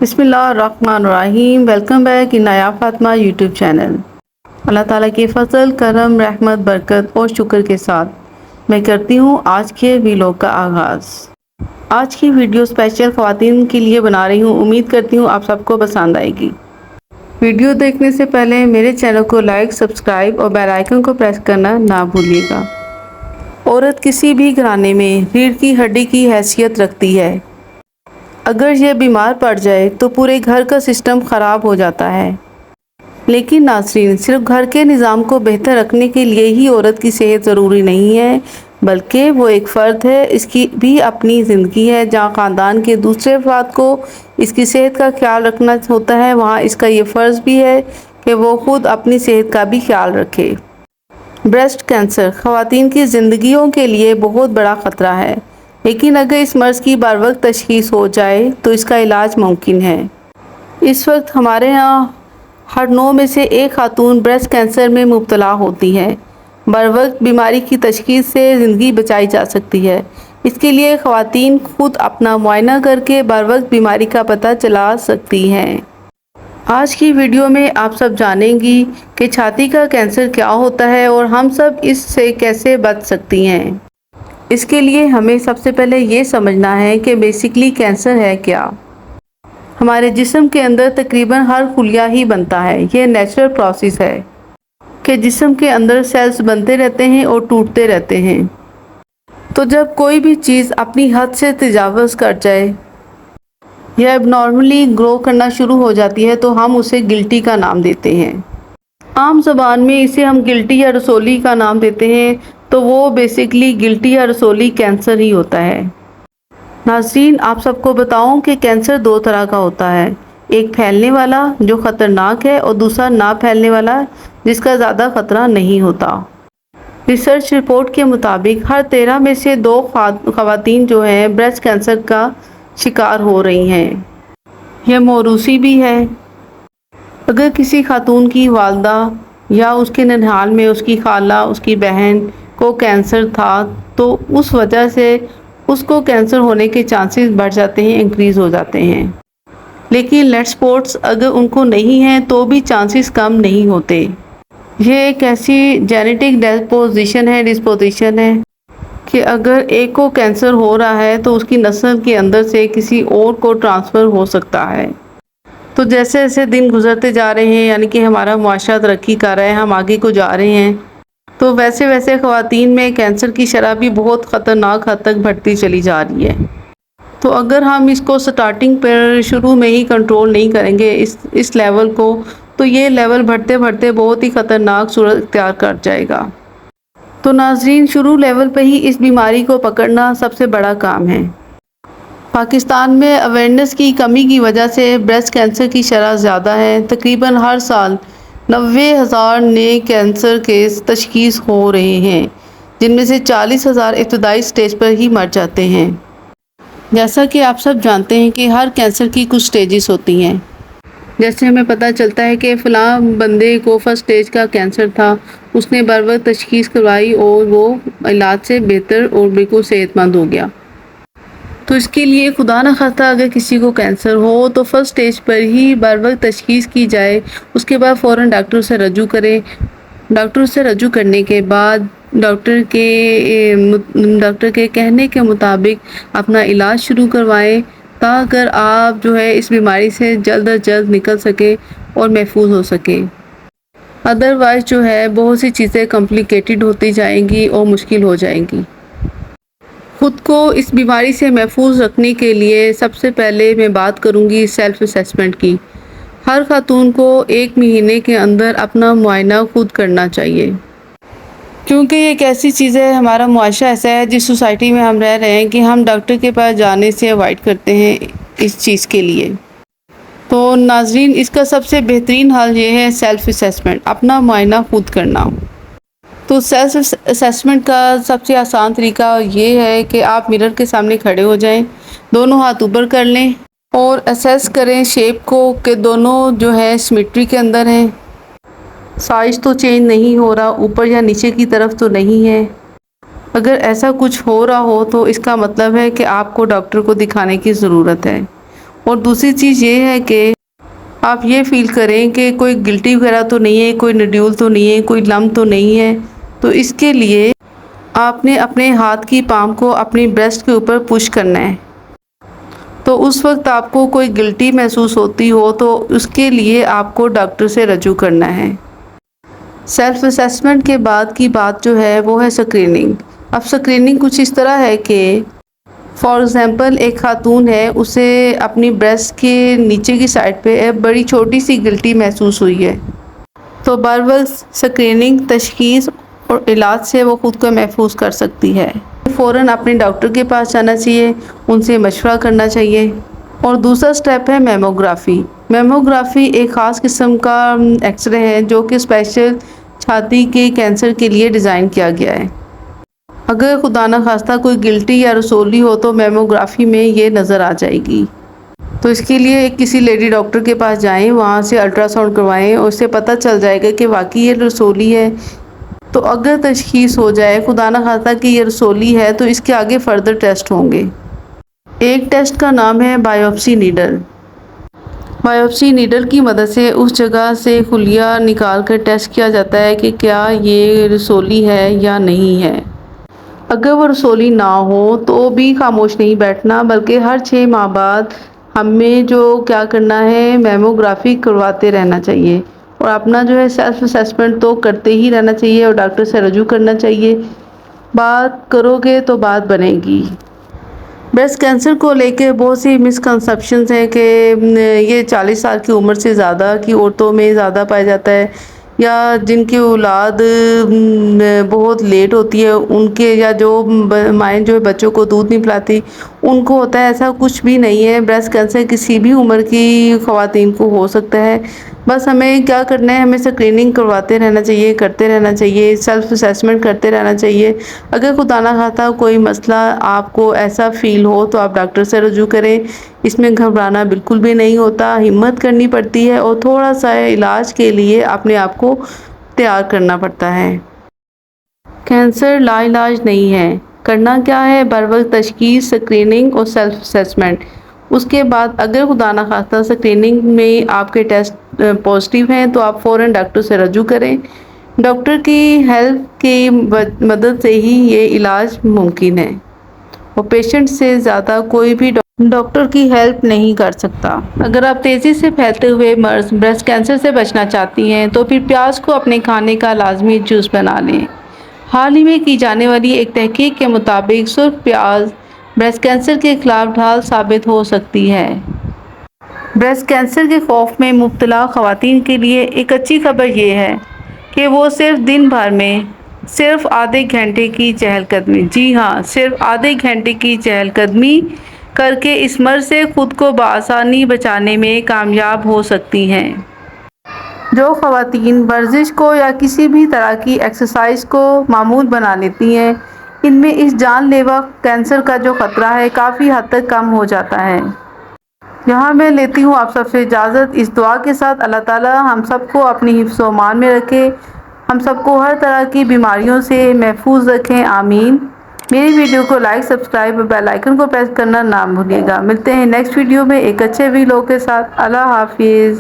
بسم اللہ الرحمن الرحیم۔ ویلکم بیک ان نیا فاطمہ یوٹیوب چینل۔ اللہ تعالیٰ کے فضل، کرم، رحمت، برکت اور شکر کے ساتھ میں کرتی ہوں آج کے ویلوگ کا آغاز۔ آج کی ویڈیو اسپیشل خواتین کے لیے بنا رہی ہوں، امید کرتی ہوں آپ سب کو پسند آئے گی۔ ویڈیو دیکھنے سے پہلے میرے چینل کو لائک، سبسکرائب اور بیل آئیکن کو پریس کرنا نہ بھولیے گا۔ عورت کسی بھی گھرانے میں ریڑھ کی ہڈی کی حیثیت رکھتی ہے۔ اگر یہ بیمار پڑ جائے تو پورے گھر کا سسٹم خراب ہو جاتا ہے۔ لیکن ناظرین، صرف گھر کے نظام کو بہتر رکھنے کے لیے ہی عورت کی صحت ضروری نہیں ہے، بلکہ وہ ایک فرد ہے، اس کی بھی اپنی زندگی ہے۔ جہاں خاندان کے دوسرے افراد کو اس کی صحت کا خیال رکھنا ہوتا ہے، وہاں اس کا یہ فرض بھی ہے کہ وہ خود اپنی صحت کا بھی خیال رکھے۔ بریسٹ کینسر خواتین کی زندگیوں کے لیے بہت بڑا خطرہ ہے، لیکن اگر اس مرض کی بروقت تشخیص ہو جائے تو اس کا علاج ممکن ہے۔ اس وقت ہمارے ہاں ہر 9 میں سے ایک خاتون بریسٹ کینسر میں مبتلا ہوتی ہے۔ بروقت بیماری کی تشخیص سے زندگی بچائی جا سکتی ہے۔ اس کے لیے خواتین خود اپنا معائنہ کر کے بروقت بیماری کا پتہ چلا سکتی ہیں۔ آج کی ویڈیو میں آپ سب جانیں گی کہ چھاتی کا کینسر کیا ہوتا ہے اور ہم سب اس سے کیسے بچ سکتی ہیں۔ اس کے لیے ہمیں سب سے پہلے یہ سمجھنا ہے کہ بیسیکلی کینسر ہے کیا۔ ہمارے جسم کے اندر تقریباً ہر خلیہ ہی بنتا ہے۔ یہ نیچرل پروسیس ہے کہ جسم کے اندر سیلز بنتے رہتے ہیں اور ٹوٹتے رہتے ہیں۔ تو جب کوئی بھی چیز اپنی حد سے تجاوز کر جائے یا اب نارملی گرو کرنا شروع ہو جاتی ہے تو ہم اسے گلٹی کا نام دیتے ہیں۔ عام زبان میں اسے ہم گلٹی یا رسولی کا نام دیتے ہیں، تو وہ بیسیکلی گلٹی یا رسولی کینسر ہی ہوتا ہے۔ ناظرین، آپ سب کو بتاؤں کہ کینسر 2 طرح کا ہوتا ہے، ایک پھیلنے والا جو خطرناک ہے اور دوسرا نہ پھیلنے والا جس کا زیادہ خطرہ نہیں ہوتا۔ ریسرچ رپورٹ کے مطابق ہر 13 میں سے 2 خواتین جو ہیں بریسٹ کینسر کا شکار ہو رہی ہیں۔ یہ موروثی بھی ہے۔ اگر کسی خاتون کی والدہ یا اس کے ننھال میں اس کی خالہ، اس کی بہن کو کینسر تھا تو اس وجہ سے اس کو کینسر ہونے کے چانسز بڑھ جاتے ہیں، انکریز ہو جاتے ہیں۔ لیکن لیٹ سپوز اگر ان کو نہیں ہے تو بھی چانسز کم نہیں ہوتے۔ یہ ایک ایسی جینیٹک ڈسپوزیشن ہے کہ اگر ایک کو کینسر ہو رہا ہے تو اس کی نسل کے اندر سے کسی اور کو ٹرانسفر ہو سکتا ہے۔ تو جیسے جیسے دن گزرتے جا رہے ہیں، یعنی کہ ہمارا معاشرہ ترقی کر رہا ہے، ہم آگے کو جا رہے ہیں، تو ویسے ویسے خواتین میں کینسر کی شرح بھی بہت خطرناک حد تک بڑھتی چلی جا رہی ہے۔ تو اگر ہم اس کو سٹارٹنگ پر شروع میں ہی کنٹرول نہیں کریں گے اس لیول کو، تو یہ لیول بڑھتے بڑھتے بہت ہی خطرناک صورت اختیار کر جائے گا۔ تو ناظرین، شروع لیول پہ ہی اس بیماری کو پکڑنا سب سے بڑا کام ہے۔ پاکستان میں اویئرنیس کی کمی کی وجہ سے بریسٹ کینسر کی شرح زیادہ ہے۔ تقریباً ہر سال 90,000 نئے کینسر کیس تشخیص ہو رہے ہیں، جن میں سے 40,000 ابتدائی سٹیج پر ہی مر جاتے ہیں۔ جیسا کہ آپ سب جانتے ہیں کہ ہر کینسر کی کچھ سٹیجز ہوتی ہیں۔ جیسے ہمیں پتہ چلتا ہے کہ فلاں بندے کو فرسٹ سٹیج کا کینسر تھا، اس نے بروقت تشخیص کروائی اور وہ علاج سے بہتر اور بالکل صحت مند ہو گیا۔ تو اس کے لیے خدا نہ خواستہ اگر کسی کو کینسر ہو تو فرسٹ سٹیج پر ہی بروقت تشخیص کی جائے، اس کے بعد فوراً ڈاکٹر سے رجوع کریں۔ ڈاکٹر سے رجوع کرنے کے بعد ڈاکٹر کے کہنے کے مطابق اپنا علاج شروع کروائیں، تاکہ آپ جو ہے اس بیماری سے جلد از جلد نکل سکیں اور محفوظ ہو سکیں۔ ادروائز جو ہے بہت سی چیزیں کمپلیکیٹڈ ہوتی جائیں گی اور مشکل ہو جائیں گی۔ خود کو اس بیماری سے محفوظ رکھنے کے لیے سب سے پہلے میں بات کروں گی سیلف اسیسمنٹ کی۔ ہر خاتون کو 1 مہینے کے اندر اپنا معائنہ خود کرنا چاہیے، کیونکہ یہ ایک ایسی چیز ہے، ہمارا معاشرہ ایسا ہے جس سوسائٹی میں ہم رہ رہے ہیں کہ ہم ڈاکٹر کے پاس جانے سے اوائڈ کرتے ہیں اس چیز کے لیے۔ تو ناظرین، اس کا سب سے بہترین حل یہ ہے سیلف اسیسمنٹ، اپنا معائنہ خود کرنا۔ تو سیلف اسیسمنٹ کا سب سے آسان طریقہ یہ ہے کہ آپ مرر کے سامنے کھڑے ہو جائیں، دونوں ہاتھ اوپر کر لیں اور اسیس کریں شیپ کو کہ دونوں جو ہے سیمیٹری کے اندر ہیں، سائز تو چینج نہیں ہو رہا، اوپر یا نیچے کی طرف تو نہیں ہے۔ اگر ایسا کچھ ہو رہا ہو تو اس کا مطلب ہے کہ آپ کو ڈاکٹر کو دکھانے کی ضرورت ہے۔ اور دوسری چیز یہ ہے کہ آپ یہ فیل کریں کہ کوئی گلٹی وغیرہ تو نہیں ہے، کوئی نڈیول تو نہیں ہے، کوئی لم تو نہیں ہے. تو اس کے لیے آپ نے اپنے ہاتھ کی پام کو اپنی بریسٹ کے اوپر پش کرنا ہے. تو اس وقت آپ کو کوئی گلٹی محسوس ہوتی ہو تو اس کے لیے آپ کو ڈاکٹر سے رجوع کرنا ہے. سیلف اسیسمنٹ کے بعد کی بات جو ہے وہ ہے اسکریننگ. اب اسکریننگ کچھ اس طرح ہے کہ فار ایگزامپل ایک خاتون ہے، اسے اپنی بریسٹ کے نیچے کی سائڈ پہ بڑی چھوٹی سی گلٹی محسوس ہوئی ہے. تو بروقت اسکریننگ، تشخیص اور علاج سے وہ خود کو محفوظ کر سکتی ہے. فوراً اپنے ڈاکٹر کے پاس جانا چاہیے، ان سے مشورہ کرنا چاہیے. اور دوسرا سٹیپ ہے میموگرافی. میموگرافی ایک خاص قسم کا ایکس رے ہے جو کہ اسپیشل چھاتی کے کینسر کے لیے ڈیزائن کیا گیا ہے. اگر خدا نخواستہ کوئی گلٹی یا رسولی ہو تو میموگرافی میں یہ نظر آ جائے گی. تو اس کے لیے کسی لیڈی ڈاکٹر کے پاس جائیں، وہاں سے الٹرا ساؤنڈ کروائیں اور اس سے پتہ چل جائے گا کہ واقعی یہ رسولی ہے. تو اگر تشخیص ہو جائے خدا نخواستہ کہ یہ رسولی ہے تو اس کے آگے فردر ٹیسٹ ہوں گے. ایک ٹیسٹ کا نام ہے بائیوپسی نیڈل. بائیوپسی نیڈل کی مدد سے اس جگہ سے خلیہ نکال کر ٹیسٹ کیا جاتا ہے کہ کیا یہ رسولی ہے یا نہیں ہے. اگر وہ رسولی نہ ہو تو بھی خاموش نہیں بیٹھنا، بلکہ ہر 6 ماہ بعد ہمیں جو کیا کرنا ہے، میموگرافی کرواتے رہنا چاہیے. اور اپنا جو ہے سیلف اسیسمنٹ تو کرتے ہی رہنا چاہیے اور ڈاکٹر سے رجوع کرنا چاہیے. بات کرو گے تو بات بنے گی. بریسٹ کینسر کو لے کے بہت سی مسکنسیپشنز ہیں کہ یہ 40 سال کی عمر سے زیادہ کی عورتوں میں زیادہ پایا جاتا ہے، یا جن کی اولاد بہت لیٹ ہوتی ہے ان کے، یا جو مائیں جو بچوں کو دودھ نہیں پلاتی ان کو ہوتا ہے. ایسا کچھ بھی نہیں ہے. بریسٹ کینسر کسی بھی عمر کی خواتین کو ہو سکتا ہے. بس ہمیں کیا کرنا ہے، ہمیں اسکریننگ کرواتے رہنا چاہیے، کرتے رہنا چاہیے، سیلف اسیسمنٹ کرتے رہنا چاہیے. اگر خدا نہ خواستہ کوئی مسئلہ آپ کو ایسا فیل ہو تو آپ ڈاکٹر سے رجوع کریں. اس میں گھبرانا بالکل بھی نہیں ہوتا، ہمت کرنی پڑتی ہے اور تھوڑا سا علاج کے لیے اپنے آپ کو تیار کرنا پڑتا ہے. کینسر لا علاج نہیں ہے. کرنا کیا ہے، بروقت تشخیص، اسکریننگ اور سیلف اسیسمنٹ. اس کے بعد اگر خدا نخواستہ اسکریننگ میں آپ کے ٹیسٹ پازیٹیو ہیں تو آپ فوراً ڈاکٹر سے رجوع کریں. ڈاکٹر کی ہیلپ کی مدد سے ہی یہ علاج ممکن ہے، اور پیشنٹ سے زیادہ کوئی بھی ڈاکٹر کی ہیلپ نہیں کر سکتا. اگر آپ تیزی سے پھیلتے ہوئے مرض بریسٹ کینسر سے بچنا چاہتی ہیں تو پھر پیاز کو اپنے کھانے کا لازمی جز بنا لیں. حال ہی میں کی جانے والی ایک تحقیق کے مطابق سرخ پیاز بریسٹ کینسر کے خلاف ڈھال ثابت ہو سکتی ہے. بریسٹ کینسر کے خوف میں مبتلا خواتین کے لیے ایک اچھی خبر یہ ہے کہ وہ صرف دن بھر میں صرف آدھے گھنٹے کی چہل قدمی، جی ہاں صرف آدھے گھنٹے کی چہل قدمی کر کے اس مرض سے خود کو بآسانی بچانے میں کامیاب ہو سکتی ہیں. جو خواتین ورزش کو یا کسی بھی طرح کی ایکسرسائز کو معمول بنا لیتی ہیں، ان میں اس جان لیوا کینسر کا جو خطرہ ہے کافی حد تک کم ہو جاتا ہے. یہاں میں لیتی ہوں آپ سب سے اجازت، اس دعا کے ساتھ اللہ تعالیٰ ہم سب کو اپنی حفظ و امان میں رکھے، ہم سب کو ہر طرح کی بیماریوں سے محفوظ رکھیں، آمین. میری ویڈیو کو لائک، سبسکرائب اور بیل آئیکن کو پریس کرنا نہ بھولیے گا. ملتے ہیں نیکسٹ ویڈیو میں ایک اچھے ویلوگ کے ساتھ. اللہ حافظ.